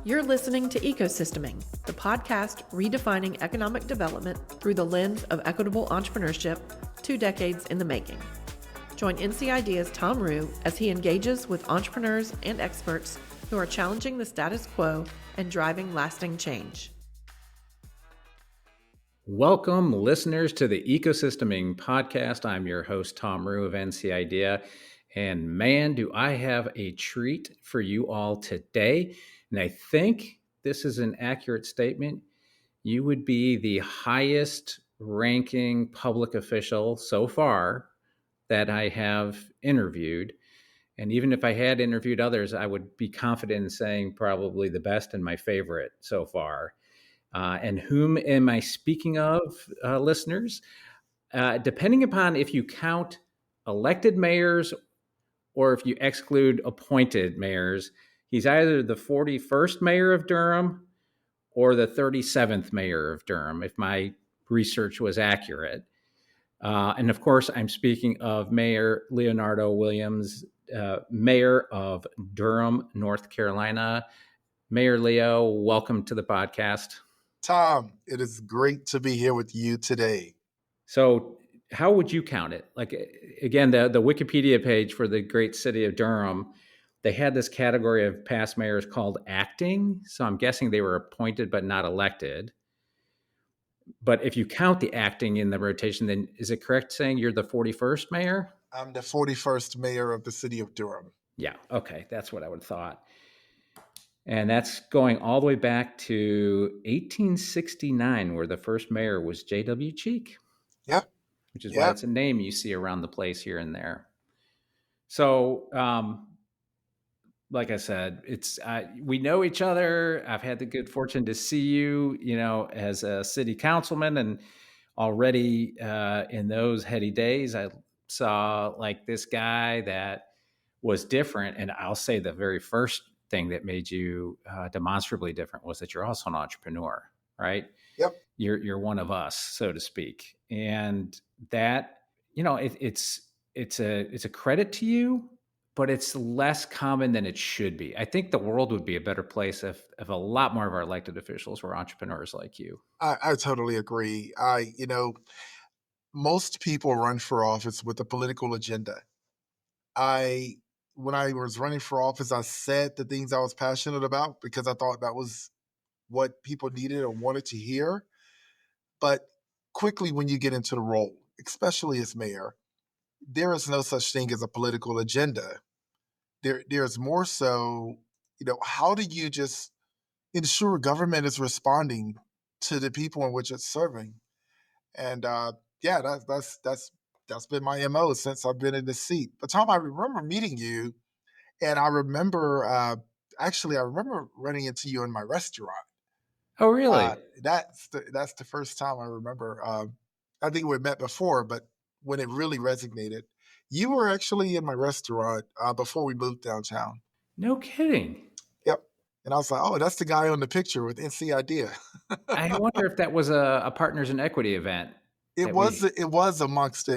You're listening to Ecosysteming, the podcast redefining economic development through the lens of equitable entrepreneurship, 2 decades in the making. Join NC Idea's Tom Rue as he engages with entrepreneurs and experts who are challenging the status quo and driving lasting change. Welcome, listeners, to the Ecosysteming podcast. I'm your host, Tom Rue of NC Idea. And man, do I have a treat for you all today. And I think this is an accurate statement. You would be the highest ranking public official so far that I have interviewed. And even if I had interviewed others, I would be confident in saying probably the best and my favorite so far. And whom am I speaking of, listeners? Depending upon if you count elected mayors or if you exclude appointed mayors, he's either the 41st mayor of Durham or the 37th mayor of Durham, if my research was accurate. And of course, I'm speaking of Mayor Leonardo Williams, mayor of Durham, North Carolina. Mayor Leo, welcome to the podcast. Tom, it is great to be here with you today. So how would you count it? Like, again, the Wikipedia page for the great city of Durham, they had this category of past mayors called acting. So I'm guessing they were appointed but not elected. But if you count the acting in the rotation, then is it correct saying you're the 41st mayor? I'm the 41st mayor of the city of Durham. Yeah, okay, that's what I would have thought. And that's going all the way back to 1869, where the first mayor was J.W. Cheek. Yep. Which is why it's a name you see around the place here and there. So, like I said, we know each other. I've had the good fortune to see you, as a city councilman, and already in those heady days, I saw like this guy that was different. And I'll say the very first thing that made you demonstrably different was that you're also an entrepreneur, right? Yep. You're one of us, so to speak. And that, it's a credit to you, but it's less common than it should be. I think the world would be a better place if a lot more of our elected officials were entrepreneurs like you. I totally agree. Most people run for office with a political agenda. When I was running for office, I said the things I was passionate about because I thought that was what people needed or wanted to hear. But quickly, when you get into the role, especially as mayor, there is no such thing as a political agenda. There's more so, how do you just ensure government is responding to the people in which it's serving? And that's been my MO since I've been in the seat. But Tom, I remember meeting you, and I remember running into you in my restaurant. Oh, really? That's the first time I remember. I think we met before, but when it really resonated, you were actually in my restaurant before we moved downtown. No kidding. Yep. And I was like, oh, that's the guy on the picture with NC Idea. I wonder if that was a Partners in Equity event. It was amongst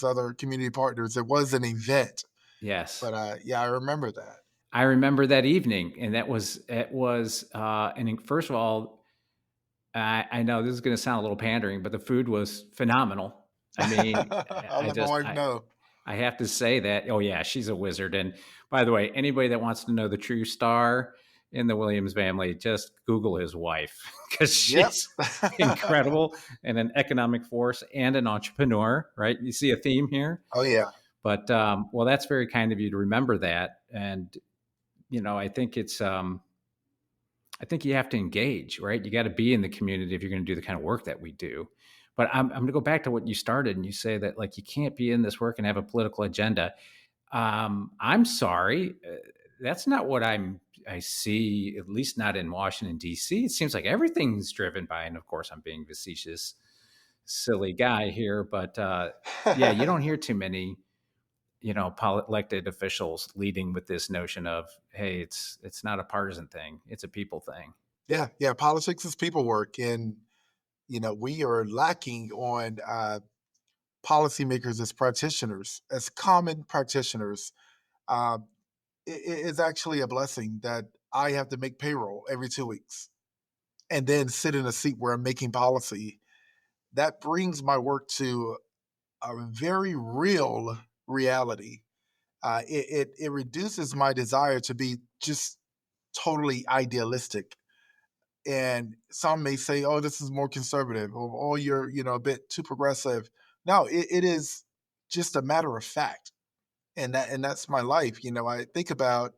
other community partners. It was an event. Yes. But I remember that. I remember that evening, and and first of all, I know this is going to sound a little pandering, but the food was phenomenal. I mean, I'll let my wife know. I have to say that. Oh yeah, she's a wizard. And by the way, anybody that wants to know the true star in the Williams family, just Google his wife, because she's incredible and an economic force and an entrepreneur, right? You see a theme here? Oh yeah. But well, that's very kind of you to remember that. And I think I think you have to engage, right? You got to be in the community if you're going to do the kind of work that we do. But I'm going to go back to what you started, and you say that like you can't be in this work and have a political agenda. I'm sorry, that's not what I see, at least not in Washington, D.C. It seems like everything's driven by, and of course I'm being facetious, silly guy here, but yeah, you don't hear too many elected officials leading with this notion of, hey, it's not a partisan thing, it's a people thing. Yeah, yeah. Politics is people work, and we are lacking on policymakers as practitioners, as common practitioners. Uh, it's actually a blessing that I have to make payroll every 2 weeks and then sit in a seat where I'm making policy. That brings my work to a very real reality. It reduces my desire to be just totally idealistic. And some may say, "Oh, this is more conservative," or "Oh, you're a bit too progressive." No, it is just a matter of fact, and that's my life. I think about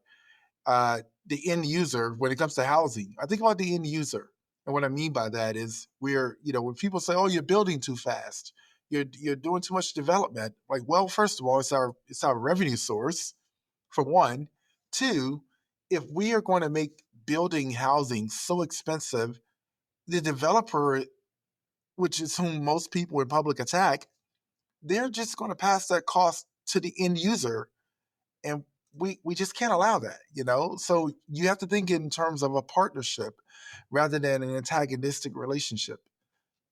the end user when it comes to housing. I think about the end user, and what I mean by that is when people say, "Oh, you're building too fast," you're doing too much development. Like, well, first of all, it's our revenue source for one. Two, if we are going to make building housing so expensive, the developer, which is whom most people in public attack, they're just going to pass that cost to the end user, and we just can't allow that. So you have to think in terms of a partnership rather than an antagonistic relationship.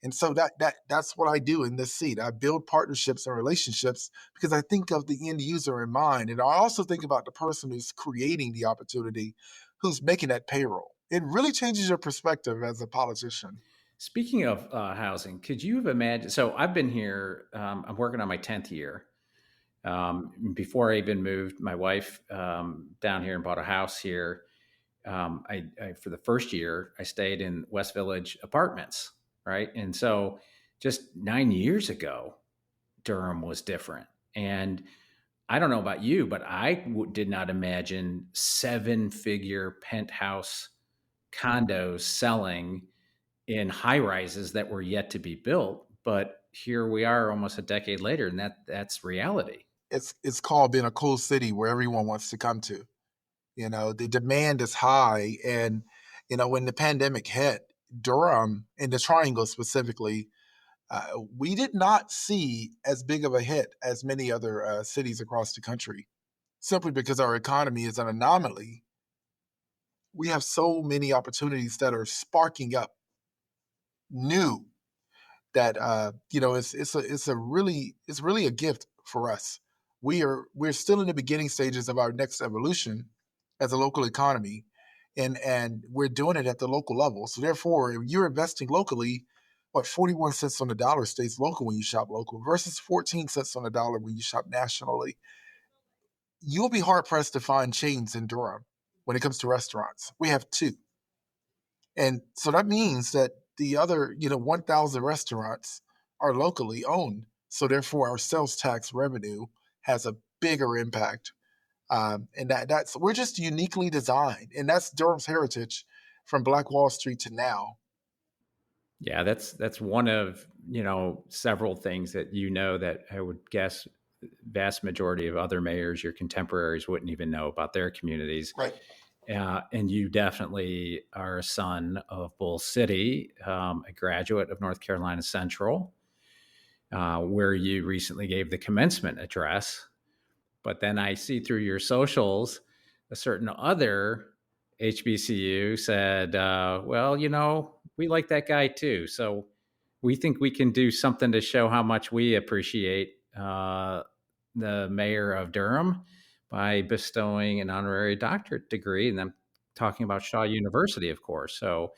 And so that's what I do in this seat. I build partnerships and relationships because I think of the end user in mind, and I also think about the person who's creating the opportunity, who's making that payroll. It really changes your perspective as a politician. Speaking of housing, could you have imagined? So I've been here. I'm working on my 10th year. Before I even moved my wife down here and bought a house here, I for the first year I stayed in West Village apartments, right? And so just 9 years ago, Durham was different. And I don't know about you, but did not imagine seven-figure penthouse condos selling in high rises that were yet to be built. But here we are almost a decade later, and that's reality. It's called being a cool city where everyone wants to come to. The demand is high, and when the pandemic hit, Durham and the Triangle specifically, we did not see as big of a hit as many other cities across the country, simply because our economy is an anomaly. We have so many opportunities that are sparking up new that it's really a gift for us. We're still in the beginning stages of our next evolution as a local economy, and we're doing it at the local level. So therefore, if you're investing locally, what 41 cents on the dollar stays local when you shop local versus 14 cents on the dollar when you shop nationally. You'll be hard pressed to find chains in Durham when it comes to restaurants. We have two. And so that means that the other, 1,000 restaurants are locally owned. So therefore, our sales tax revenue has a bigger impact. And that's we're just uniquely designed, and that's Durham's heritage from Black Wall Street to now. Yeah, that's one of several things that that I would guess vast majority of other mayors, your contemporaries, wouldn't even know about their communities. Right. And you definitely are a son of Bull City, a graduate of North Carolina Central, where you recently gave the commencement address. But then I see through your socials, a certain other HBCU said, well, we like that guy too. So we think we can do something to show how much we appreciate the mayor of Durham by bestowing an honorary doctorate degree. And I'm talking about Shaw University, of course. So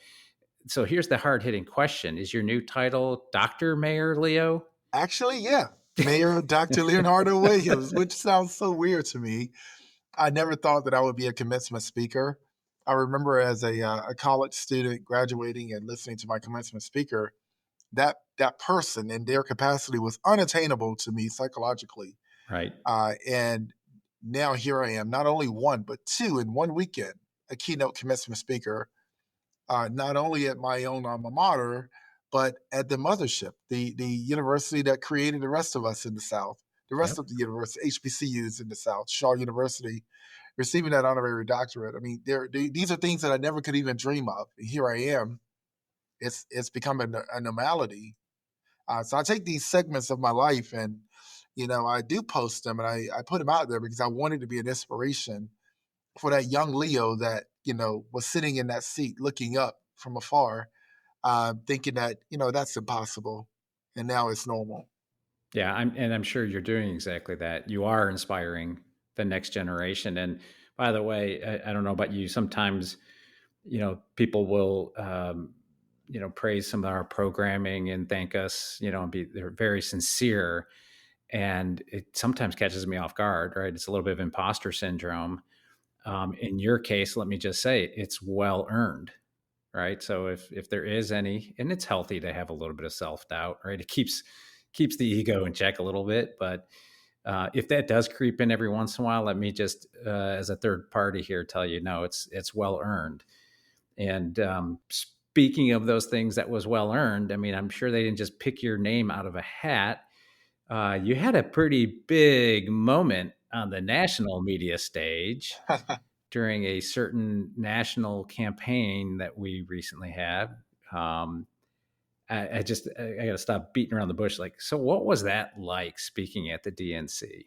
here's the hard hitting question. Is your new title Dr. Mayor Leo? Actually, yeah. Mayor Dr. Leonardo Williams, which sounds so weird to me. I never thought that I would be a commencement speaker. I remember as a college student graduating and listening to my commencement speaker, that person in their capacity was unattainable to me psychologically. Right. And now here I am, not only one, but two in one weekend, a keynote commencement speaker, not only at my own alma mater, but at the mothership, the university that created the rest of us in the South, the rest Yep. of the university, HBCUs in the South, Shaw University, receiving that honorary doctorate. I mean, these are things that I never could even dream of. And here I am. It's become a normality. So I take these segments of my life and I do post them and I put them out there because I wanted to be an inspiration for that young Leo that, was sitting in that seat looking up from afar, thinking that, that's impossible. And now it's normal. Yeah, I'm sure you're doing exactly that. You are inspiring the next generation. And by the way, I don't know about you. Sometimes, people will, praise some of our programming and thank us, and they're very sincere. And it sometimes catches me off guard, right? It's a little bit of imposter syndrome. In your case, let me just say it's well earned, right? So if there is any, and it's healthy to have a little bit of self doubt, right? It keeps the ego in check a little bit, but if that does creep in every once in a while, let me just as a third party here tell you, no, it's well earned. And speaking of those things that was well earned, I mean, I'm sure they didn't just pick your name out of a hat. You had a pretty big moment on the national media stage during a certain national campaign that we recently had. Um, I got to stop beating around the bush. Like, so what was that like speaking at the DNC?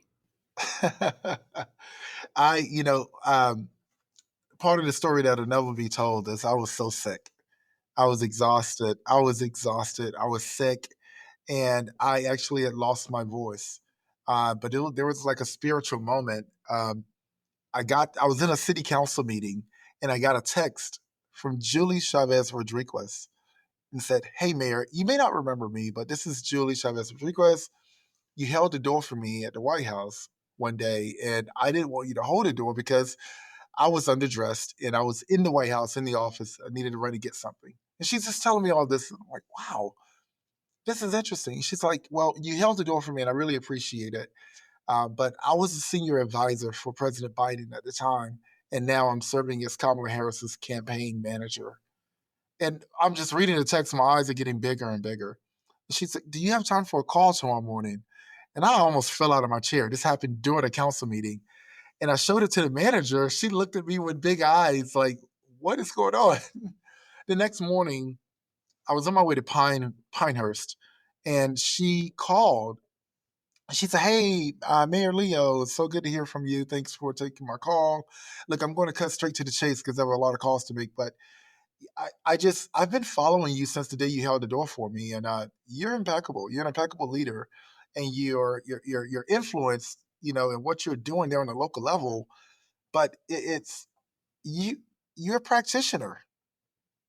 I, part of the story that'll never be told is I was so sick. I was exhausted. I was sick, and I actually had lost my voice. But there was like a spiritual moment. I was in a city council meeting, and I got a text from Julie Chavez Rodriguez and said, "Hey, Mayor, you may not remember me, but this is Julie Chavez Rodriguez. You held the door for me at the White House one day, and I didn't want you to hold the door because I was underdressed and I was in the White House in the office. I needed to run to get something." And she's just telling me all this. And I'm like, wow, this is interesting. She's like, "Well, you held the door for me and I really appreciate it. But I was a senior advisor for President Biden at the time. And now I'm serving as Kamala Harris's campaign manager." And I'm just reading the text. My eyes are getting bigger and bigger. She said, "Do you have time for a call tomorrow morning?" And I almost fell out of my chair. This happened during a council meeting. And I showed it to the manager. She looked at me with big eyes, like, "What is going on?" The next morning, I was on my way to Pinehurst, and she called. She said, "Hey, Mayor Leo, it's so good to hear from you. Thanks for taking my call. Look, I'm going to cut straight to the chase because there were a lot of calls to make, but I've been following you since the day you held the door for me, and you're impeccable. You're an impeccable leader, and your influence, and what you're doing there on the local level. But it's you. You're a practitioner.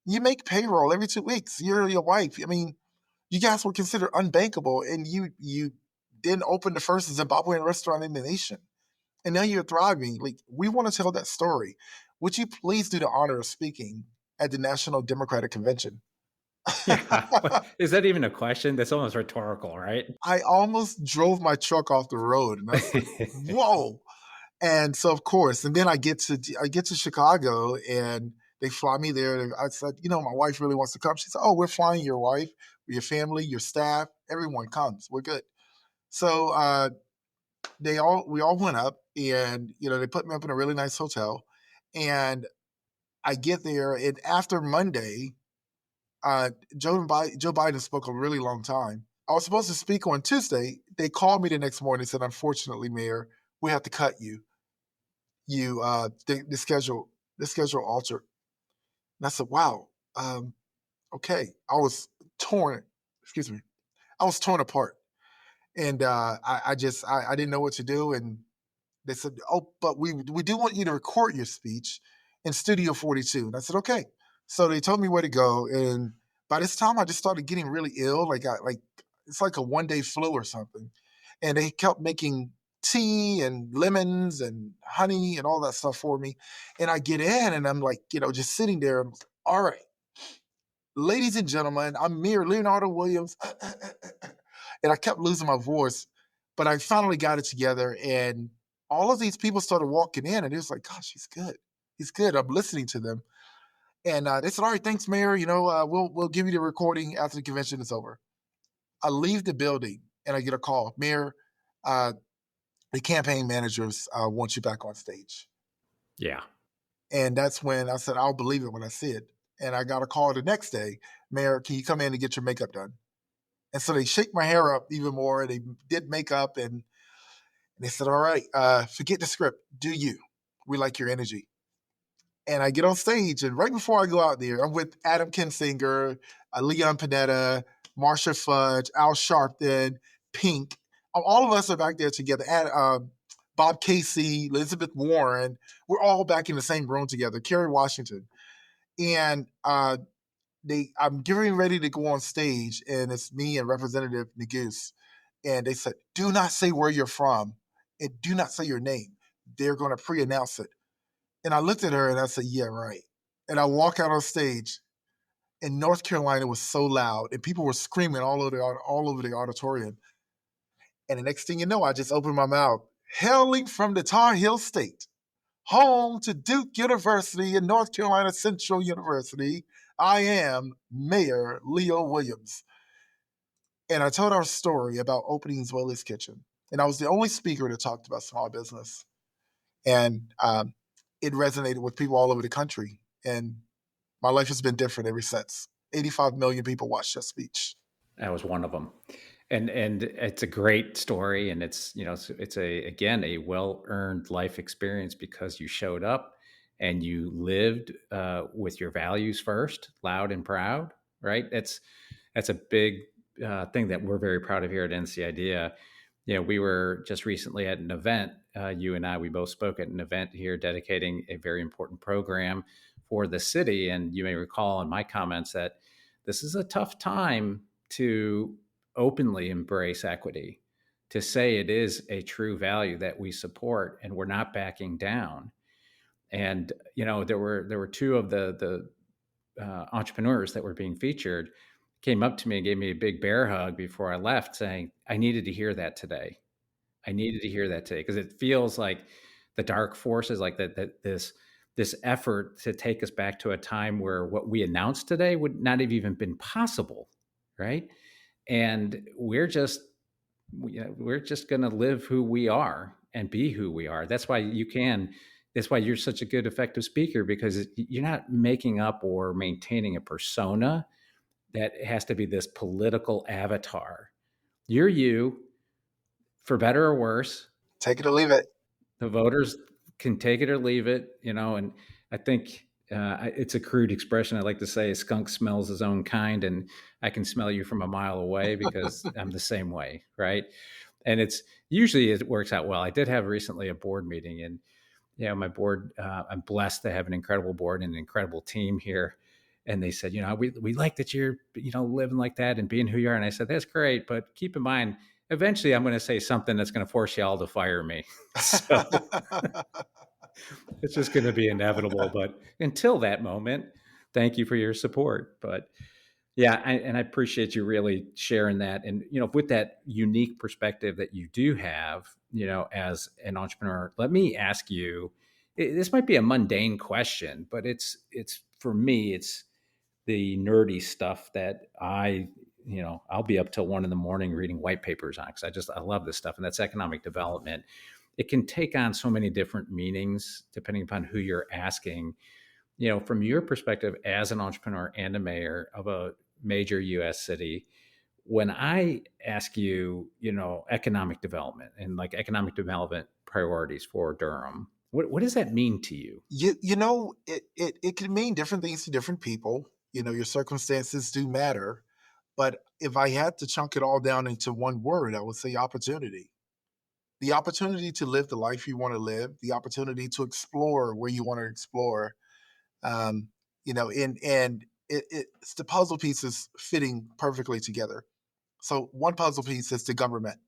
You make payroll every 2 weeks. You're your wife. I mean, you guys were considered unbankable, and you didn't open the first Zimbabwean restaurant in the nation, and now you're thriving. Like, we want to tell that story. Would you please do the honor of speaking at the National Democratic Convention?" Yeah. Is that even a question? That's almost rhetorical, right? I almost drove my truck off the road, and I was like, "Whoa!" And so, of course, and then I get to Chicago, and they fly me there. I said, "My wife really wants to come." She said, "Oh, we're flying your wife, your family, your staff, everyone comes. We're good." So we all went up, and they put me up in a really nice hotel, and I get there, and after Monday, Joe Biden spoke a really long time. I was supposed to speak on Tuesday. They called me the next morning and said, "Unfortunately, Mayor, we have to cut you. The schedule altered." And I said, "Wow, okay." I was torn. Excuse me. I was torn apart, and I didn't know what to do. And they said, "Oh, but we do want you to record your speech in Studio 42." And I said, "Okay." So they told me where to go, and by this time I just started getting really ill. Like it's like a 1-day flu or something. And they kept making tea and lemons and honey and all that stuff for me. And I get in, and I'm like, just sitting there. I'm like, "All right, ladies and gentlemen, I'm Mayor Leonardo Williams." And I kept losing my voice, but I finally got it together. And all of these people started walking in, and it was like, "Gosh, he's good. He's good." I'm listening to them. And they said, "All right, thanks, Mayor. We'll give you the recording after the convention is over." I leave the building, and I get a call. "Mayor, uh, the campaign managers want you back on stage." Yeah. And that's when I said, "I'll believe it when I see it." And I got a call the next day. "Mayor, can you come in and get your makeup done?" And so they shake my hair up even more. They did makeup, and And they said, all right, forget the script. Do you. We like your energy. And I get on stage, and right before I go out there, I'm with Adam Kinsinger, Leon Panetta, Marsha Fudge, Al Sharpton, Pink. All of us are back there together. Bob Casey, Elizabeth Warren. We're all back in the same room together. Kerry Washington. And I'm getting ready to go on stage, and it's me and Representative Neguse. And they said, do not say where you're from, and do not say your name. They're going to pre-announce it. And I looked at her and I said, yeah, right. And I walk out on stage, and North Carolina was so loud, and people were screaming all over the auditorium. And the next thing you know, I just opened my mouth. Hailing from the Tar Heel State, home to Duke University and North Carolina Central University, I am Mayor Leo Williams. And I told our story about opening Zoela's Kitchen. And I was the only speaker that talked about small business. And it resonated with people all over the country. And my life has been different ever since. 85 million people watched that speech. That was one of them. And it's a great story, and it's a well-earned life experience because you showed up and you lived with your values first, loud and proud, right? That's a big thing that we're very proud of here at NC Idea. We were just recently at an event. You and I, we both spoke at an event here dedicating a very important program for the city. And you may recall in my comments that this is a tough time to openly embrace equity, to say it is a true value that we support and we're not backing down. And there were two of the entrepreneurs that were being featured came up to me and gave me a big bear hug before I left, saying, I needed to hear that today. I needed to hear that today because it feels like the dark forces, like that this effort to take us back to a time where what we announced today would not have even been possible, right? And we're just going to live who we are and be who we are. That's why you're such a good effective speaker, because you're not making up or maintaining a persona that has to be this political avatar. You're you, for better or worse. Take it or leave it. The voters can take it or leave it, and I think it's a crude expression. I like to say a skunk smells his own kind, and I can smell you from a mile away because I'm the same way, right? And it works out well. I did have recently a board meeting, and my board, I'm blessed to have an incredible board and an incredible team here. And they said, we like that you're, living like that and being who you are. And I said, that's great. But keep in mind, eventually I'm going to say something that's going to force you all to fire me. So it's just going to be inevitable. But until that moment, thank you for your support. But yeah, I appreciate you really sharing that. And, with that unique perspective that you do have, as an entrepreneur, let me ask you, this might be a mundane question, but it's for me, it's the nerdy stuff that I'll be up till 1 a.m. reading white papers on, because I love this stuff. And that's economic development. It can take on so many different meanings depending upon who you're asking. From your perspective as an entrepreneur and a mayor of a major U.S. city, when I ask you, economic development and like economic development priorities for Durham, what does that mean to you? It can mean different things to different people. Your circumstances do matter. But if I had to chunk it all down into one word, I would say opportunity. The opportunity to live the life you want to live, the opportunity to explore where you want to explore. And it's the puzzle pieces fitting perfectly together. So one puzzle piece is the government.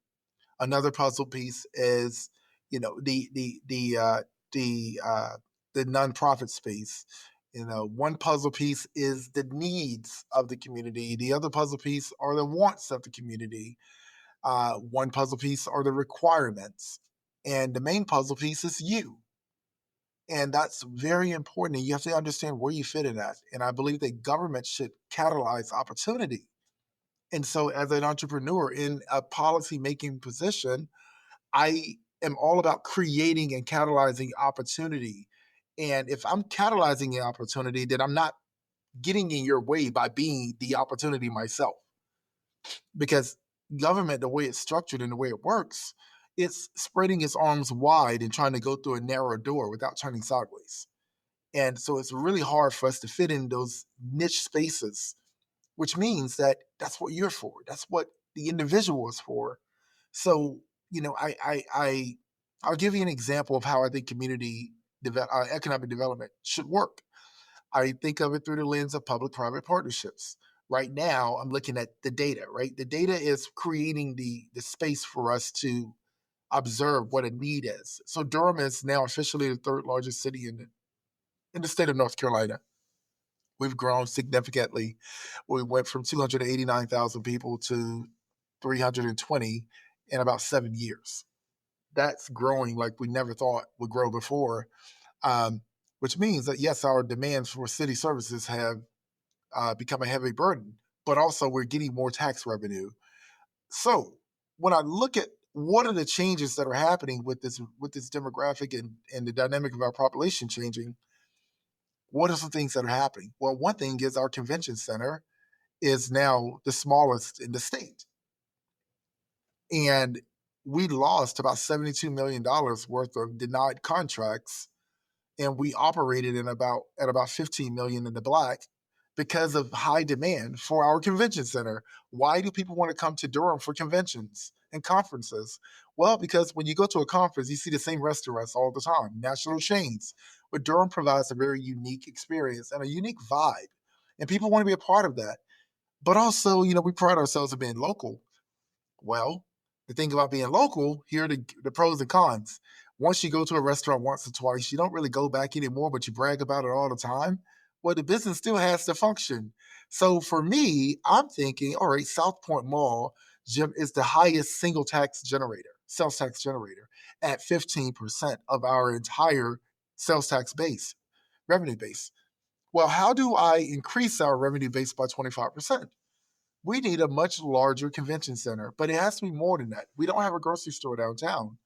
Another puzzle piece is, the nonprofit space. One puzzle piece is the needs of the community. The other puzzle piece are the wants of the community. One puzzle piece are the requirements. And the main puzzle piece is you. And that's very important. And you have to understand where you fit in that. And I believe that government should catalyze opportunity. And so as an entrepreneur in a policy-making position, I am all about creating and catalyzing opportunity. And if I'm catalyzing an opportunity, then I'm not getting in your way by being the opportunity myself. Because government, the way it's structured and the way it works, it's spreading its arms wide and trying to go through a narrow door without turning sideways. And so it's really hard for us to fit in those niche spaces, which means that that's what you're for. That's what the individual is for. So, I'll give you an example of how I think economic development should work. I think of it through the lens of public-private partnerships. Right now, I'm looking at the data, right? The data is creating the space for us to observe what a need is. So Durham is now officially the third largest city in the state of North Carolina. We've grown significantly. We went from 289,000 people to 320 in about 7 years. That's growing like we never thought would grow before, um, which means that, yes, our demands for city services have become a heavy burden, but also we're getting more tax revenue. So when I look at what are the changes that are happening with this demographic and the dynamic of our population changing, what are some things that are happening? Well, one thing is our convention center is now the smallest in the state. And we lost about $72 million worth of denied contracts, and we operated at about 15 million in the black because of high demand for our convention center. Why do people want to come to Durham for conventions and conferences? Well, because when you go to a conference, you see the same restaurants all the time, national chains. But Durham provides a very unique experience and a unique vibe, and people want to be a part of that. But also, we pride ourselves on being local. Well, the thing about being local, here are the pros and cons. Once you go to a restaurant once or twice, you don't really go back anymore, but you brag about it all the time. Well, the business still has to function. So for me, I'm thinking, all right, South Point Mall is the highest single tax generator, sales tax generator, at 15% of our entire sales tax base, revenue base. Well, how do I increase our revenue base by 25%? We need a much larger convention center, but it has to be more than that. We don't have a grocery store downtown,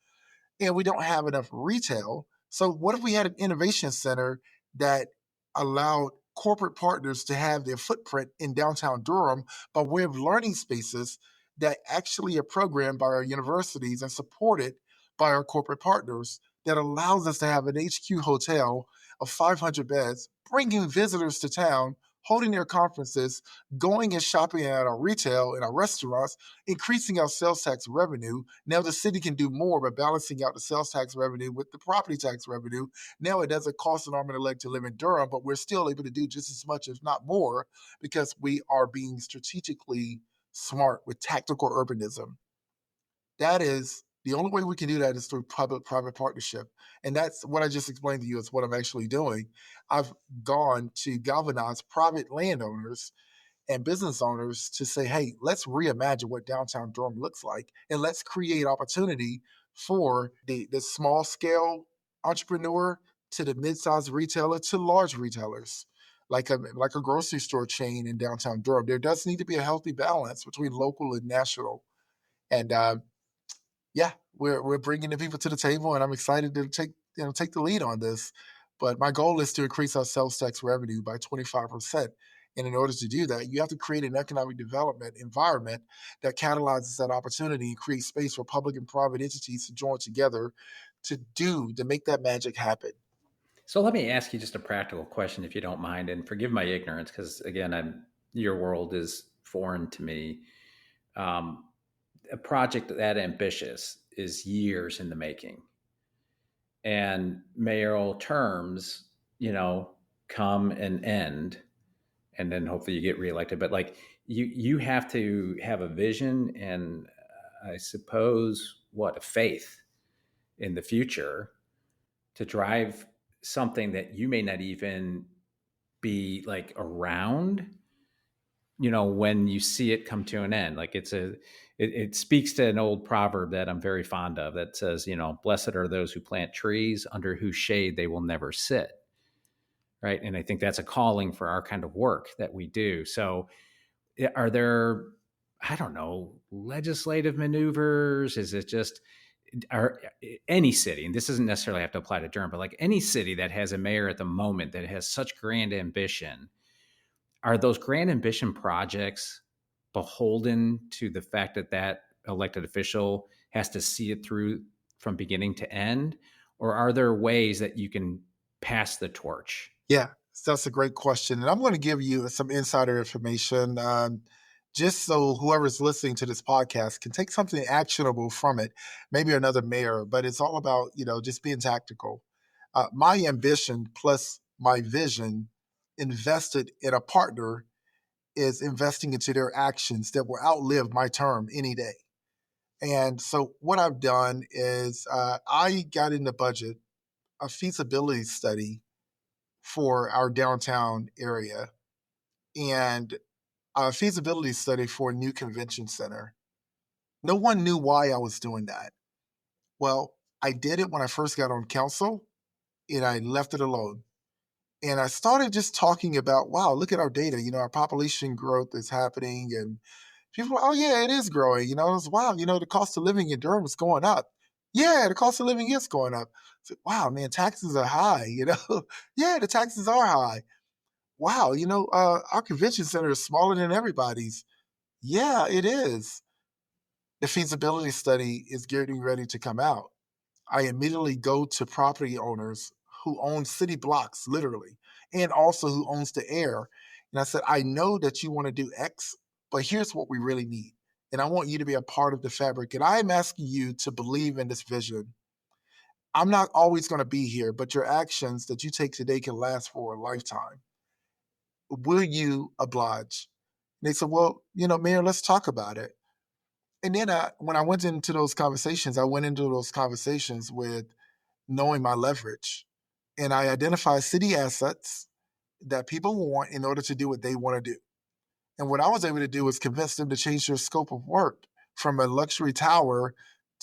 and we don't have enough retail. So, what if we had an innovation center that allowed corporate partners to have their footprint in downtown Durham by way of learning spaces that actually are programmed by our universities and supported by our corporate partners, that allows us to have an HQ hotel of 500 beds, bringing visitors to town, holding their conferences, going and shopping at our retail and our restaurants, increasing our sales tax revenue. Now the city can do more by balancing out the sales tax revenue with the property tax revenue. Now it doesn't cost an arm and a leg to live in Durham, but we're still able to do just as much, if not more, because we are being strategically smart with tactical urbanism. That is the only way we can do that is through public-private partnership. And that's what I just explained to you is what I'm actually doing. I've gone to galvanize private landowners and business owners to say, hey, let's reimagine what downtown Durham looks like, and let's create opportunity for the small scale entrepreneur to the mid-sized retailer to large retailers. Like a grocery store chain in downtown Durham, there does need to be a healthy balance between local and national. And yeah, we're bringing the people to the table, and I'm excited to take the lead on this. But my goal is to increase our sales tax revenue by 25%. And in order to do that, you have to create an economic development environment that catalyzes that opportunity and creates space for public and private entities to join together to make that magic happen. So let me ask you just a practical question, if you don't mind, and forgive my ignorance, because again, your world is foreign to me. Um, a project that ambitious is years in the making, and mayoral terms, come and end, and then hopefully you get reelected. But like you have to have a vision and I suppose what a faith in the future to drive something that you may not even be like around, when you see it come to an end. Like it speaks to an old proverb that I'm very fond of that says, blessed are those who plant trees under whose shade they will never sit. Right. And I think that's a calling for our kind of work that we do. So are there, I don't know, legislative maneuvers? Is it just, are any city, and this doesn't necessarily have to apply to Durham, but like any city that has a mayor at the moment that has such grand ambition, are those grand ambition projects beholden to the fact that elected official has to see it through from beginning to end? Or are there ways that you can pass the torch? Yeah, that's a great question. And I'm going to give you some insider information just so whoever's listening to this podcast can take something actionable from it, maybe another mayor, but it's all about, just being tactical. My ambition plus my vision invested in a partner is investing into their actions that will outlive my term any day. And so what I've done is I got in the budget a feasibility study for our downtown area and a feasibility study for a new convention center. No one knew why I was doing that. Well, I did it when I first got on council and I left it alone. And I started just talking about, wow, look at our data. Our population growth is happening. And people are, oh, yeah, it is growing. It's wow, the cost of living in Durham is going up. Yeah, the cost of living is going up. So, wow, man, taxes are high. Yeah, the taxes are high. Wow, our convention center is smaller than everybody's. Yeah, it is. The feasibility study is getting ready to come out. I immediately go to property owners who own city blocks, literally, and also who owns the air. And I said, I know that you want to do X, but here's what we really need. And I want you to be a part of the fabric. And I'm asking you to believe in this vision. I'm not always going to be here, but your actions that you take today can last for a lifetime. Will you oblige? And they said, well, Mayor, let's talk about it. And then when I went into those conversations, I went into those conversations with knowing my leverage. And I identified city assets that people want in order to do what they want to do. And what I was able to do was convince them to change their scope of work from a luxury tower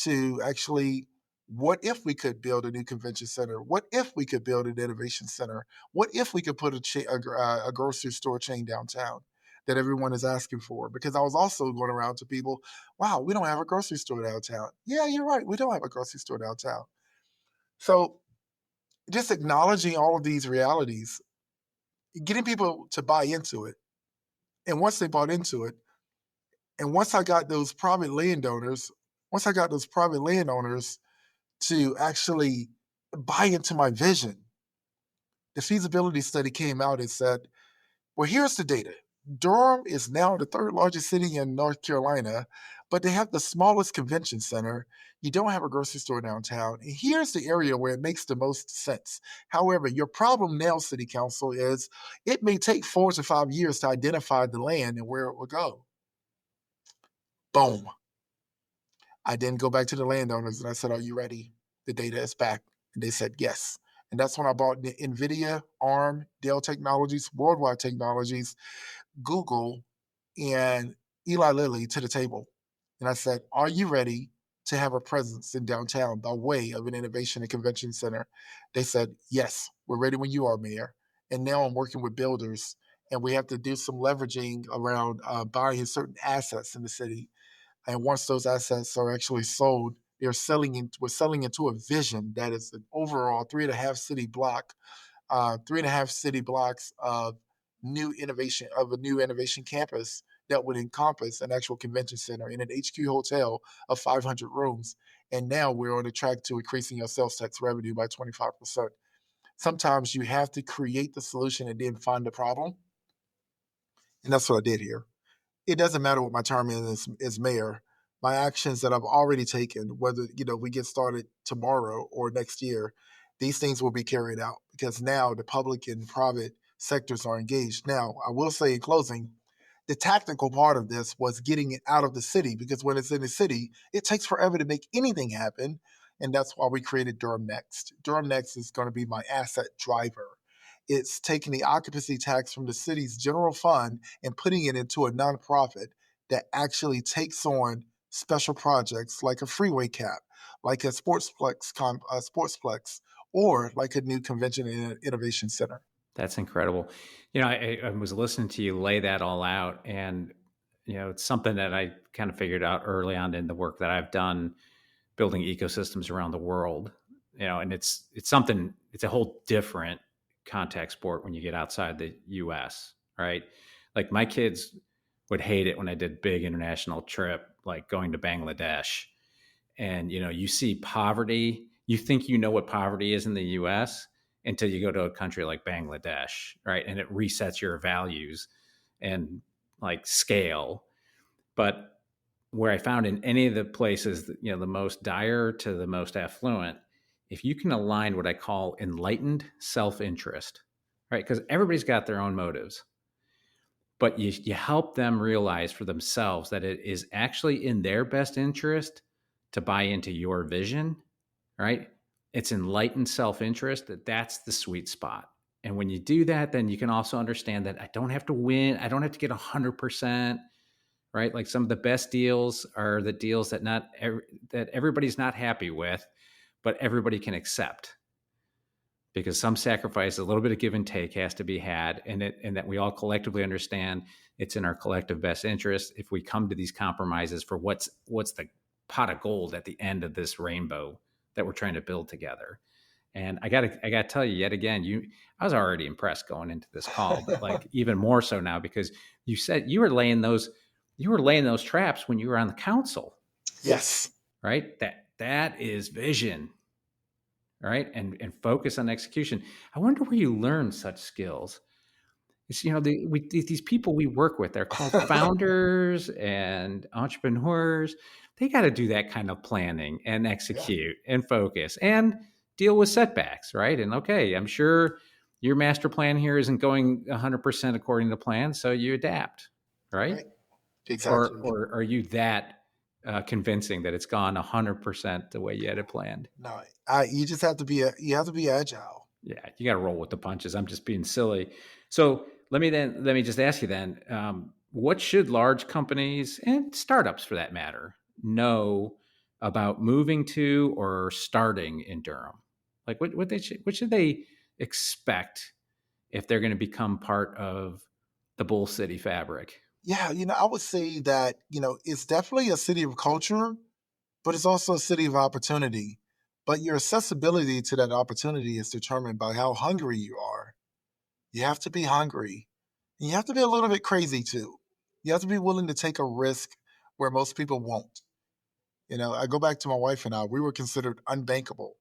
to actually, what if we could build a new convention center? What if we could build an innovation center? What if we could put a grocery store chain downtown that everyone is asking for? Because I was also going around to people, wow, we don't have a grocery store downtown. Yeah, you're right. We don't have a grocery store downtown. So just acknowledging all of these realities, getting people to buy into it. And once they bought into it, and once I got those private landowners, to actually buy into my vision, the feasibility study came out and said, well, here's the data. Durham is now the third largest city in North Carolina, but they have the smallest convention center. You don't have a grocery store downtown. And here's the area where it makes the most sense. However, your problem now, City Council, is it may take 4 to 5 years to identify the land and where it will go. Boom. I then go back to the landowners and I said, are you ready? The data is back. And they said, yes. And that's when I bought NVIDIA, ARM, Dell Technologies, Worldwide Technologies, Google, and Eli Lilly to the table. And I said, are you ready to have a presence in downtown by way of an innovation and convention center? They said, yes, we're ready when you are, Mayor. And now I'm working with builders, and we have to do some leveraging around buying certain assets in the city. And once those assets are actually sold, we're selling into a vision that is an overall 3.5 city blocks of a new innovation campus that would encompass an actual convention center and an HQ hotel of 500 rooms. And now we're on the track to increasing our sales tax revenue by 25%. Sometimes you have to create the solution and then find the problem. And that's what I did here. It doesn't matter what my term is as mayor. My actions that I've already taken, whether we get started tomorrow or next year, these things will be carried out because now the public and private sectors are engaged. Now, I will say in closing, the tactical part of this was getting it out of the city because when it's in the city, it takes forever to make anything happen. And that's why we created Durham Next. Durham Next is going to be my asset driver. It's taking the occupancy tax from the city's general fund and putting it into a nonprofit that actually takes on special projects like a freeway cap, like a sportsplex, or like a new convention and innovation center. That's incredible. I was listening to you lay that all out, and it's something that I kind of figured out early on in the work that I've done building ecosystems around the world. And it's a whole different contact sport when you get outside the US, right? Like my kids would hate it when I did big international trip, like going to Bangladesh. and you see poverty. You think you know what poverty is in the US until you go to a country like Bangladesh, right? And it resets your values and like scale. But where I found in any of the places, the most dire to the most affluent, if you can align what I call enlightened self-interest, right? Because everybody's got their own motives, but you help them realize for themselves that it is actually in their best interest to buy into your vision, right? It's enlightened self-interest, that's the sweet spot. And when you do that, then you can also understand that I don't have to win. I don't have to get 100%, right? Like some of the best deals are the deals that that everybody's not happy with, but everybody can accept, because some sacrifice, a little bit of give and take has to be had, and that we all collectively understand it's in our collective best interest if we come to these compromises for what's the pot of gold at the end of this rainbow that we're trying to build together. And I gotta tell you yet again, I was already impressed going into this call, but like even more so now, because you said you were laying those traps when you were on the council. Yes. Right? That is vision. Right? And focus on execution. I wonder where you learn such skills. It's, these people we work with, they're called founders and entrepreneurs. They got to do that kind of planning and execute and focus and deal with setbacks, right? And okay, I'm sure your master plan here isn't going 100% according to plan, so you adapt, right? Exactly. Or are you that convincing that it's gone 100% the way you had it planned? No, you just have to be agile. Yeah, you got to roll with the punches. I'm just being silly. So let me just ask you then, what should large companies and startups, for that matter, know about moving to or starting in Durham? Like what should they expect if they're going to become part of the Bull City fabric? Yeah, I would say that, it's definitely a city of culture, but it's also a city of opportunity. But your accessibility to that opportunity is determined by how hungry you are. You have to be hungry. And you have to be a little bit crazy too. You have to be willing to take a risk where most people won't. I go back to my wife and I, we were considered unbankable.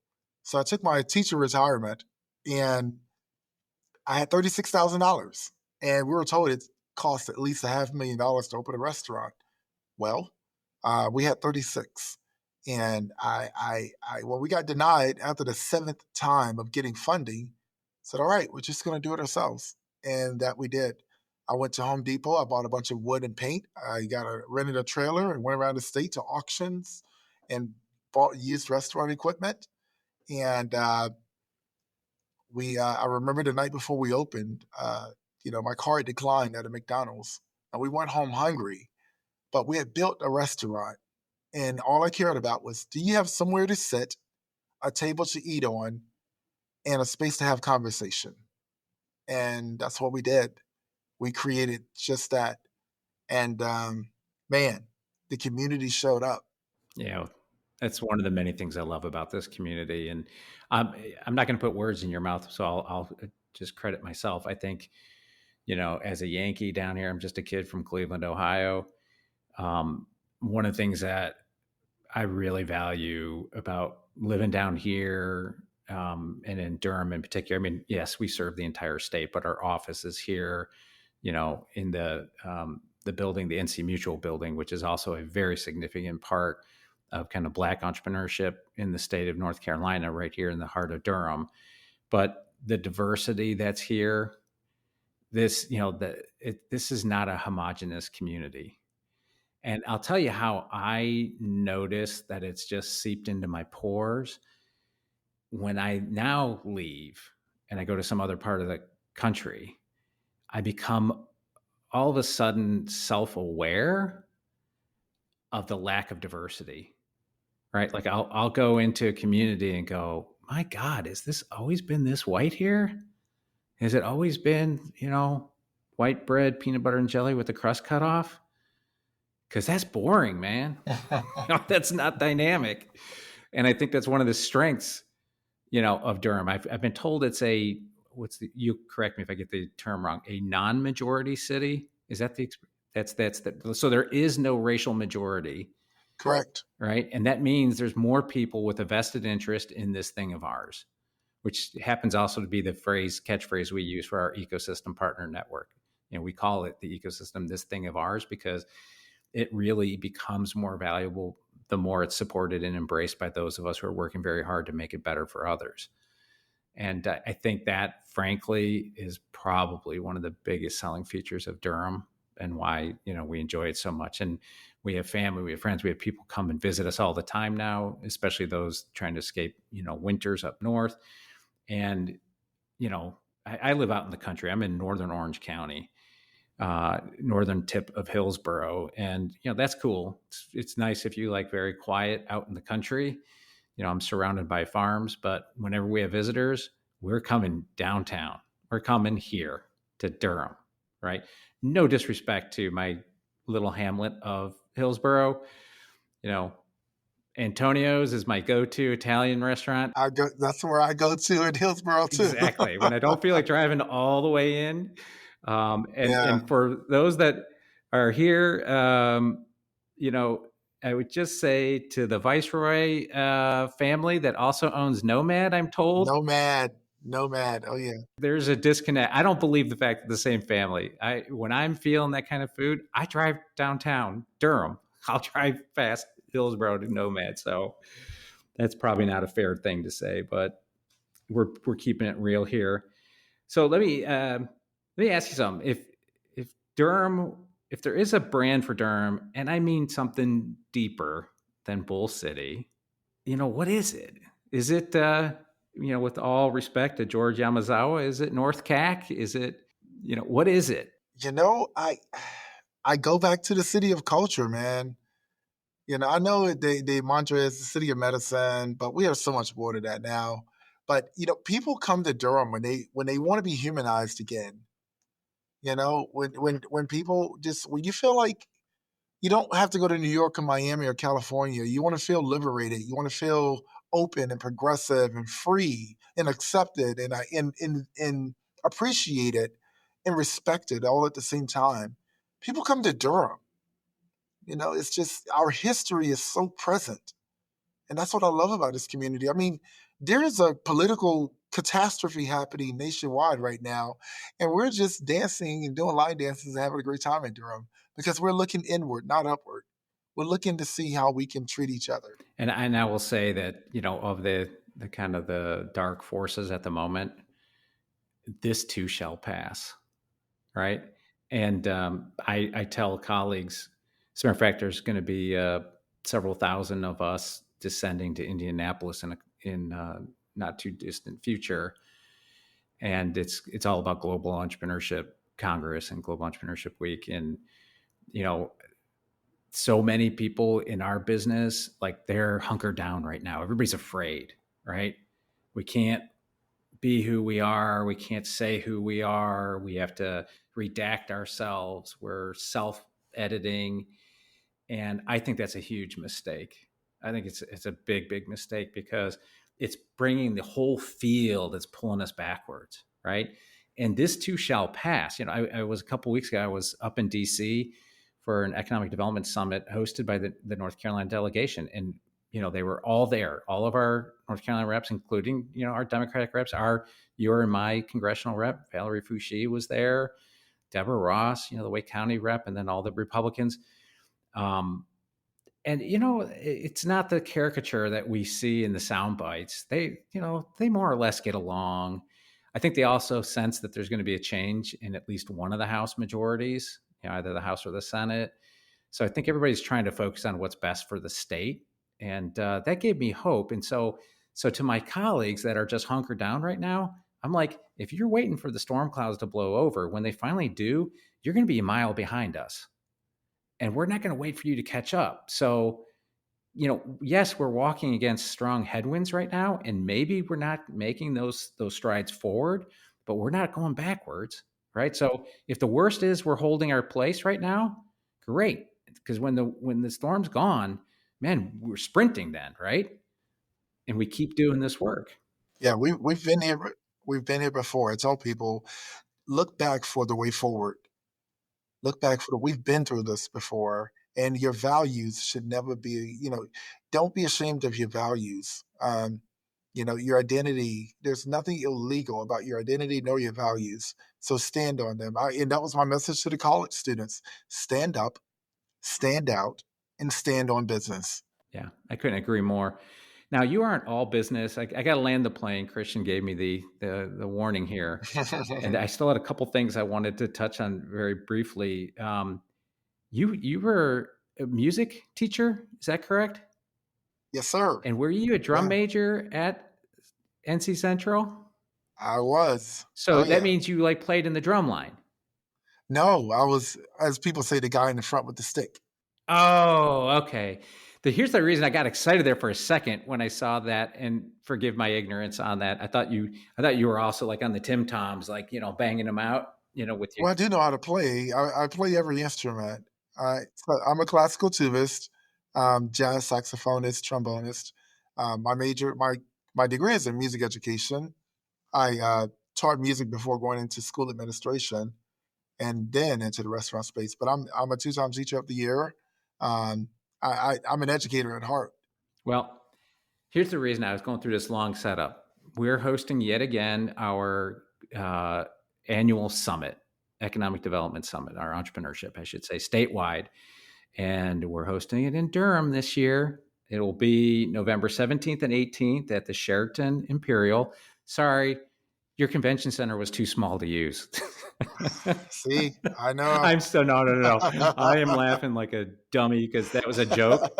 So I took my teacher retirement and I had $36,000. And we were told it cost at least $500,000 to open a restaurant. Well, we had 36. And when we got denied after the seventh time of getting funding, said, all right, we're just going to do it ourselves. And that we did. I went to Home Depot. I bought a bunch of wood and paint. I rented a trailer and went around the state to auctions and bought used restaurant equipment. And I remember the night before we opened, my car declined at a McDonald's and we went home hungry, but we had built a restaurant and all I cared about was, do you have somewhere to sit, a table to eat on, and a space to have conversation? And that's what we did. We created just that. And man, the community showed up. That's one of the many things I love about this community. And I'm not going to put words in your mouth, so I'll just credit myself. I think, as a Yankee down here, I'm just a kid from Cleveland, Ohio. One of the things that I really value about living down here, and in Durham in particular, I mean, yes, we serve the entire state, but our office is here, in the building, the NC Mutual building, which is also a very significant part of kind of Black entrepreneurship in the state of North Carolina, right here in the heart of Durham. But the diversity that's here, this is not a homogenous community. And I'll tell you how I notice that it's just seeped into my pores. When I now leave and I go to some other part of the country, I become all of a sudden self-aware of the lack of diversity, right? Like I'll go into a community and go, my God, has this always been this white here? Has it always been, white bread, peanut butter and jelly with the crust cut off? Because that's boring, man. That's not dynamic. And I think that's one of the strengths, of Durham. I've been told it's you correct me if I get the term wrong, a non-majority city. Is that so there is no racial majority. Correct. right? And that means there's more people with a vested interest in this thing of ours, which happens also to be the catchphrase we use for our ecosystem partner network. We call it the ecosystem, this thing of ours, because it really becomes more valuable the more it's supported and embraced by those of us who are working very hard to make it better for others. And I think that, frankly, is probably one of the biggest selling features of Durham, and why we enjoy it so much. And we have family, we have friends, we have people come and visit us all the time now, especially those trying to escape winters up north. And I live out in the country. I'm in northern Orange County, northern tip of Hillsborough, and that's cool. It's nice if you like very quiet out in the country. I'm surrounded by farms, but whenever we have visitors, we're coming downtown. We're coming here to Durham, right? No disrespect to my little hamlet of Hillsborough. Antonio's is my go-to Italian restaurant. That's where I go to in Hillsborough too. Exactly. When I don't feel like driving all the way in. And for those that are here, I would just say to the Viceroy family that also owns Nomad, I'm told. Nomad. Oh, yeah. There's a disconnect. I don't believe the fact that the same family. When I'm feeling that kind of food, I drive downtown Durham. I'll drive past Hillsborough to Nomad. So that's probably not a fair thing to say, but we're keeping it real here. So let me ask you something. If Durham, if there is a brand for Durham, and I mean something deeper than Bull City, what is it? Is it, with all respect to George Yamazawa, is it North Cac? Is it, what is it? I go back to the city of culture, man. I know the mantra is the city of medicine, but we have so much more to that now. But people come to Durham when they want to be humanized again. When people when you feel like you don't have to go to New York or Miami or California, you want to feel liberated. You want to feel open and progressive and free and accepted and appreciated and respected all at the same time. People come to Durham. It's just our history is so present. And that's what I love about this community. I mean, there is a political catastrophe happening nationwide right now, and we're just dancing and doing line dances and having a great time in Durham because we're looking inward, not upward. We're looking to see how we can treat each other. And I will say that, of the kind of the dark forces at the moment, this too shall pass, right? And I tell colleagues, as a matter of fact, there's going to be several thousand of us descending to Indianapolis in not too distant future, and it's all about Global Entrepreneurship Congress and Global Entrepreneurship Week. And so many people in our business, like, they're hunkered down right now. Everybody's afraid, right? We can't be who we are. We can't say who we are. We have to redact ourselves. We're self-editing. And I think that's a huge mistake. I think it's a big, big mistake, because it's bringing the whole field, it's pulling us backwards, right? And this too shall pass. I was a couple of weeks ago, I was up in DC for an economic development summit hosted by the North Carolina delegation. And, they were all there, all of our North Carolina reps, including, our Democratic reps, your and my congressional rep, Valerie Fouché, was there, Deborah Ross, the Wake County rep, and then all the Republicans. And, it's not the caricature that we see in the sound bites. They more or less get along. I think they also sense that there's going to be a change in at least one of the House majorities, either the House or the Senate. So I think everybody's trying to focus on what's best for the state. And that gave me hope. And so to my colleagues that are just hunkered down right now, I'm like, if you're waiting for the storm clouds to blow over, when they finally do, you're going to be a mile behind us. And we're not going to wait for you to catch up. So, yes, we're walking against strong headwinds right now, and maybe we're not making those strides forward, but we're not going backwards, right? So if the worst is we're holding our place right now, great. Because when the storm's gone, man, we're sprinting then, right? And we keep doing this work. Yeah, we've been here. We've been here before. I tell people, look back for the way forward. Look back we've been through this before, And your values should never be, don't be ashamed of your values. Your identity, there's nothing illegal about your identity nor your values. So stand on them. And that was my message to the college students: stand up, stand out, and stand on business. Yeah, I couldn't agree more. Now, you aren't all business. I got to land the plane. Christian gave me the warning here, and I still had a couple things I wanted to touch on very briefly. You were a music teacher, is that correct? Yes, sir. And were you a drum Yeah, major at NC Central? I was. So Oh, that yeah. means you like played in the drum line. No, I was, as people say, the guy in the front with the stick. Oh, okay. Here's the reason I got excited there for a second when I saw that, and forgive my ignorance on that. I thought you were also like on the Tim Toms, like, banging them out, with you. Well, I do know how to play. I play every instrument. I'm a classical tubist, jazz saxophonist, trombonist. My degree is in music education. I taught music before going into school administration, and then into the restaurant space. But I'm a two-time teacher of the year. I'm an educator at heart. Well, here's the reason I was going through this long setup. We're hosting yet again our annual summit, Economic Development Summit, our entrepreneurship, I should say, statewide. And we're hosting it in Durham this year. It will be November 17th and 18th at the Sheraton Imperial. Sorry, your convention center was too small to use. See, I know. No. I am laughing like a dummy because that was a joke.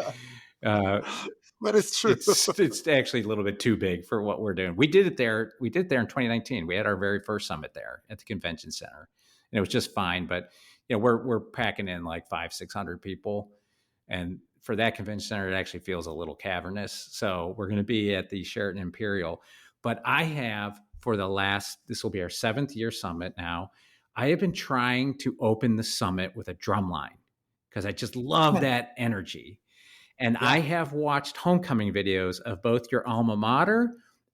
But it's true. It's actually a little bit too big for what we're doing. We did it there. We did it there in 2019. We had our very first summit there at the convention center, and it was just fine. But we're packing in like 500-600 people, and for that convention center, it actually feels a little cavernous. So we're going to be at the Sheraton Imperial. But I have this will be our 7th year summit now. I have been trying to open the summit with a drum line because I just love that energy. And Yeah. I have watched homecoming videos of both your alma mater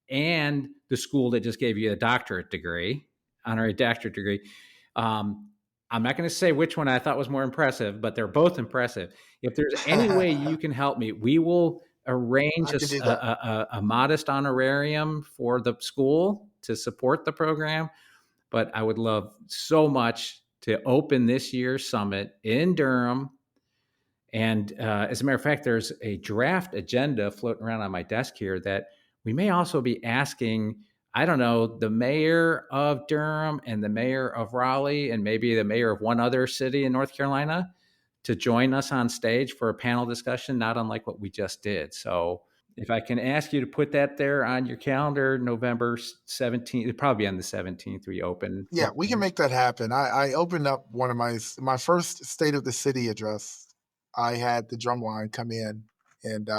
and the school that just gave you a doctorate degree, honorary doctorate degree. I'm not going to say which one I thought was more impressive, but they're both impressive. If there's any way you can help me, we will arrange I can do that. a modest honorarium for the school to support the program. But I would love so much to open this year's summit in Durham. And as a matter of fact, there's a draft agenda floating around on my desk here that we may also be asking, I don't know, the mayor of Durham and the mayor of Raleigh and maybe the mayor of one other city in North Carolina to join us on stage for a panel discussion, not unlike what we just did. So if I can ask you to put that there on your calendar, November 17th, it'll probably be on the 17th, we open. Yeah, we can make that happen. I opened up one of my first State of the City address. I had the drum line come in, and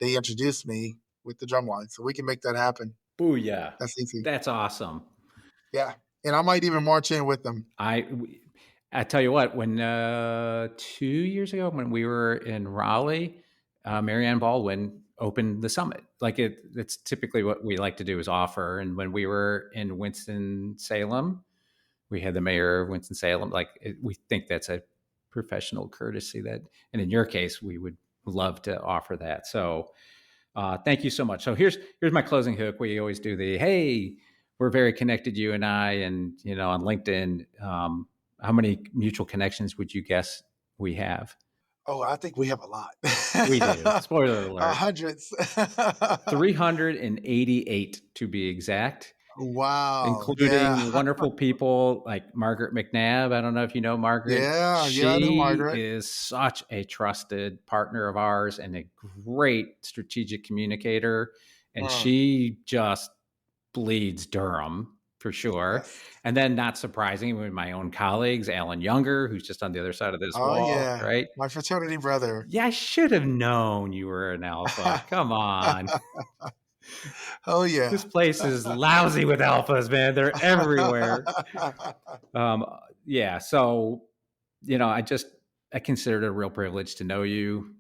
they introduced me with the drum line. So we can make that happen. Booyah. That's easy. That's awesome. Yeah. And I might even march in with them. I tell you what, when 2 years ago, when we were in Raleigh, Marianne Baldwin opened the summit. Like it's typically what we like to do is offer. And when we were in Winston-Salem, we had the mayor of Winston-Salem. We think that's a professional courtesy and in your case, we would love to offer that. So thank you so much. So here's my closing hook. We always do hey, we're very connected, you and I, and on LinkedIn. How many mutual connections would you guess we have? Oh, I think we have a lot. We do. Spoiler alert. Hundreds. 388 to be exact. Wow. Including wonderful people like Margaret McNabb. I don't know if you know Margaret. Yeah, I know Margaret. She is such a trusted partner of ours and a great strategic communicator. And she just bleeds Durham for sure. Yes. And then, not surprising, with my own colleagues, Alan Younger, who's just on the other side of this wall, right? My fraternity brother. Yeah, I should have known you were an alpha. Come on. Oh, yeah. This place is lousy with alphas, man. They're everywhere. Yeah. So, I consider it a real privilege to know you.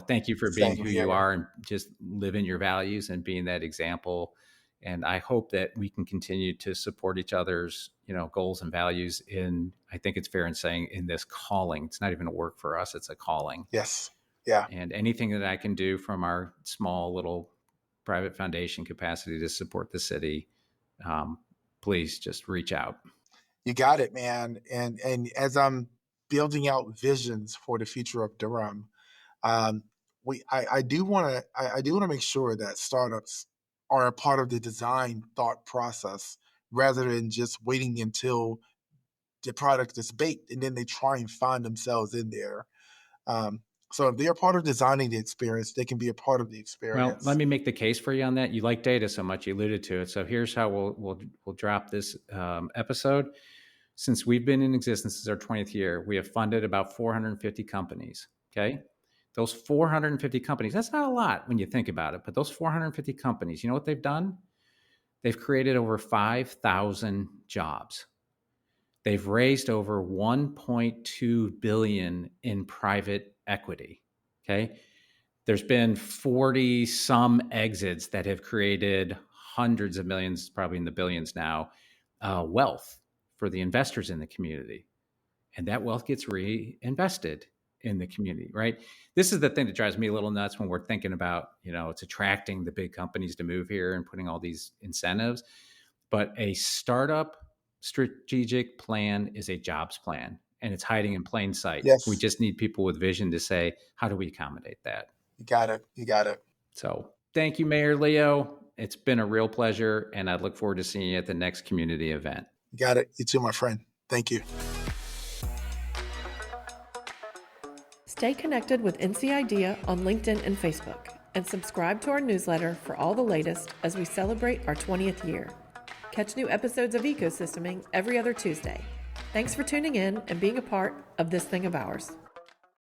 Thank you for being who you are and just living your values and being that example. And I hope that we can continue to support each other's, goals and values in, I think it's fair in saying, in this calling. It's not even a work for us, it's a calling. Yes. Yeah. And anything that I can do from our small little private foundation capacity to support the city, please just reach out. You got it, man. And as I'm building out visions for the future of Durham, um, I do want to make sure that startups are a part of the design thought process rather than just waiting until the product is baked and then they try and find themselves in there. Um, so if they're part of designing the experience, they can be a part of the Well, let experience. me make the case for you on that. You like data so much, you alluded to it. So here's how we'll drop this episode. Since we've been in existence, this is our 20th year, we have funded about 450 companies. Okay. Those 450 companies, that's not a lot when you think about it, but those 450 companies, you know what they've done? They've created over 5,000 jobs. They've raised over 1.2 billion in private equity. Okay. There's been 40 some exits that have created hundreds of millions, probably in the billions now, wealth for the investors in the community. And that wealth gets reinvested in the community, right? This is the thing that drives me a little nuts when we're thinking about, it's attracting the big companies to move here and putting all these incentives. But a startup strategic plan is a jobs plan, and it's hiding in plain sight. We Yes, just need people with vision to say, how do we accommodate that? you got it. You got it. So thank you, Mayor Leo. It's been a real pleasure, and I look forward to seeing you at the next community event. You got it. You too, my friend. Thank you. Stay connected with NC Idea on LinkedIn and Facebook, and subscribe to our newsletter for all the latest as we celebrate our 20th year. Catch new episodes of Ecosysteming every other Tuesday. Thanks for tuning in and being a part of this thing of ours.